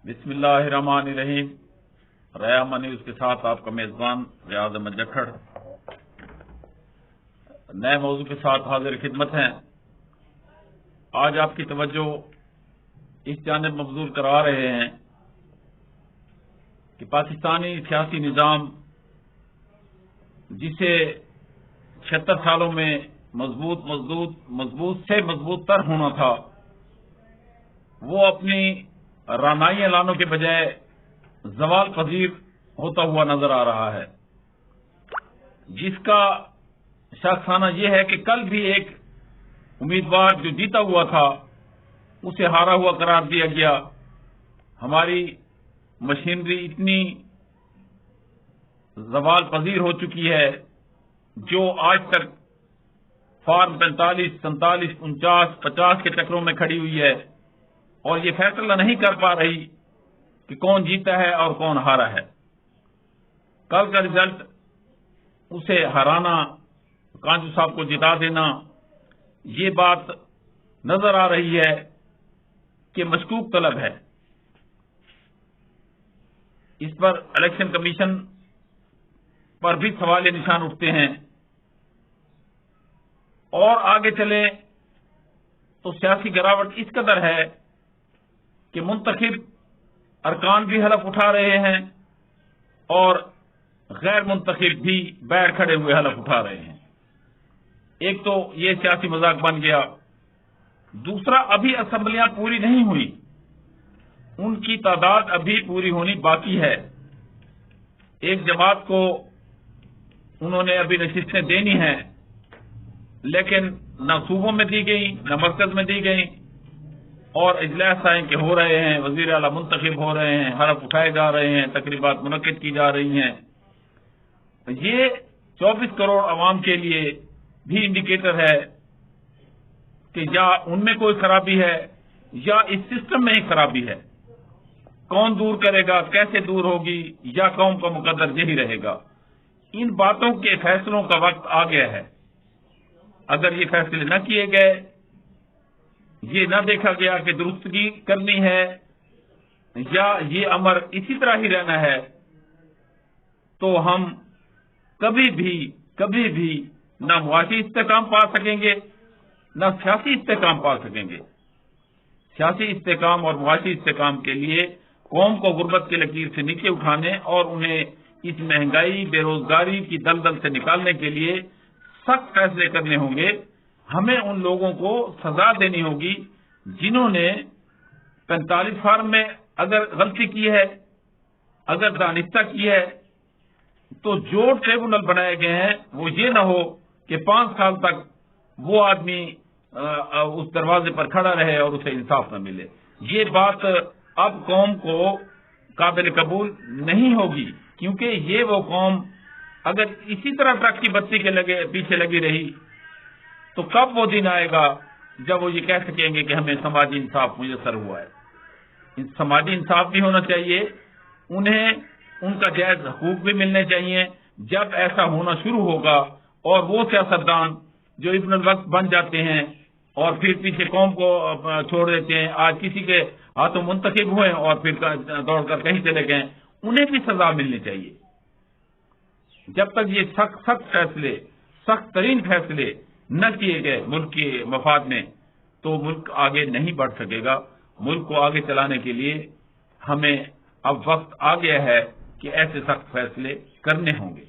بسم اللہ الرحمن الرحیم۔ ریاض نیوز کے ساتھ آپ کا میزبان ریاض احمد جکھڑ نئے موضوع کے ساتھ حاضر خدمت ہیں۔ آج آپ کی توجہ اس جانب مبذول کرا رہے ہیں کہ پاکستانی سیاسی نظام جسے 76 سالوں میں مضبوط سے مضبوط تر ہونا تھا، وہ اپنی رانائی اعلانوں کے بجائے زوال پذیر ہوتا ہوا نظر آ رہا ہے، جس کا شاخسانہ یہ ہے کہ کل بھی ایک امیدوار جو جیتا ہوا تھا اسے ہارا ہوا قرار دیا گیا۔ ہماری مشینری اتنی زوال پذیر ہو چکی ہے جو آج تک فارم 45، 47، 49، 50 کے چکروں میں کھڑی ہوئی ہے اور یہ فیصلہ نہیں کر پا رہی کہ کون جیتا ہے اور کون ہارا ہے۔ کل کا رزلٹ اسے ہرانا، کانجو صاحب کو جتا دینا، یہ بات نظر آ رہی ہے کہ مشکوک طلب ہے۔ اس پر الیکشن کمیشن پر بھی سوال نشان اٹھتے ہیں، اور آگے چلیں تو سیاسی گراوٹ اس قدر ہے کہ منتخب ارکان بھی حلف اٹھا رہے ہیں اور غیر منتخب بھی بیٹھ کھڑے ہوئے حلف اٹھا رہے ہیں۔ ایک تو یہ سیاسی مذاق بن گیا، دوسرا ابھی اسمبلیاں پوری نہیں ہوئی، ان کی تعداد ابھی پوری ہونی باقی ہے۔ ایک جماعت کو انہوں نے ابھی نشستیں دینی ہیں، لیکن نہ صوبوں میں دی گئی نہ مرکز میں دی گئی، اور اجلاس کے ہو رہے ہیں، وزیر اعلیٰ منتخب ہو رہے ہیں، حلف اٹھائے جا رہے ہیں، تقریبات منعقد کی جا رہی ہیں۔ یہ 24 کروڑ عوام کے لیے بھی انڈیکیٹر ہے کہ یا ان میں کوئی خرابی ہے یا اس سسٹم میں ہی خرابی ہے۔ کون دور کرے گا، کیسے دور ہوگی، یا قوم کا مقدر یہی رہے گا؟ ان باتوں کے فیصلوں کا وقت آ گیا ہے۔ اگر یہ فیصلے نہ کیے گئے، یہ نہ دیکھا گیا کہ درستگی کرنی ہے یا یہ امر اسی طرح ہی رہنا ہے، تو ہم کبھی بھی نہ معاشی استحکام پا سکیں گے نہ سیاسی استحکام پا سکیں گے۔ سیاسی استحکام اور معاشی استحکام کے لیے قوم کو غربت کی لکیر سے نیچے اٹھانے اور انہیں اس مہنگائی، بے روزگاری کی دلدل سے نکالنے کے لیے سخت فیصلے کرنے ہوں گے۔ ہمیں ان لوگوں کو سزا دینی ہوگی جنہوں نے 45 فارم میں اگر غلطی کی ہے، اگر دانستہ کی ہے، تو جو ٹریبونل بنائے گئے ہیں وہ یہ نہ ہو کہ 5 سال تک وہ آدمی اس دروازے پر کھڑا رہے اور اسے انصاف نہ ملے۔ یہ بات اب قوم کو قابل قبول نہیں ہوگی، کیونکہ یہ وہ قوم اگر اسی طرح ٹرک کی بتی کے پیچھے لگی رہی تو کب وہ دن آئے گا جب وہ یہ کہہ سکیں گے کہ ہمیں سماجی انصاف میسر ہوا ہے۔ سماجی انصاف بھی ہونا چاہیے، انہیں ان کا جائز حقوق بھی ملنے چاہیے۔ جب ایسا ہونا شروع ہوگا اور وہ سیاستدان جو ابن الوقت بن جاتے ہیں اور پھر پیچھے قوم کو چھوڑ دیتے ہیں، آج کسی کے ہاتھوں منتخب ہوئے اور پھر دوڑ کر کہیں چلے گئے، انہیں بھی سزا ملنی چاہیے۔ جب تک یہ سخت ترین فیصلے نہ کیے گئے ملک کے مفاد میں، تو ملک آگے نہیں بڑھ سکے گا۔ ملک کو آگے چلانے کے لیے ہمیں اب وقت آ گیا ہے کہ ایسے سخت فیصلے کرنے ہوں گے۔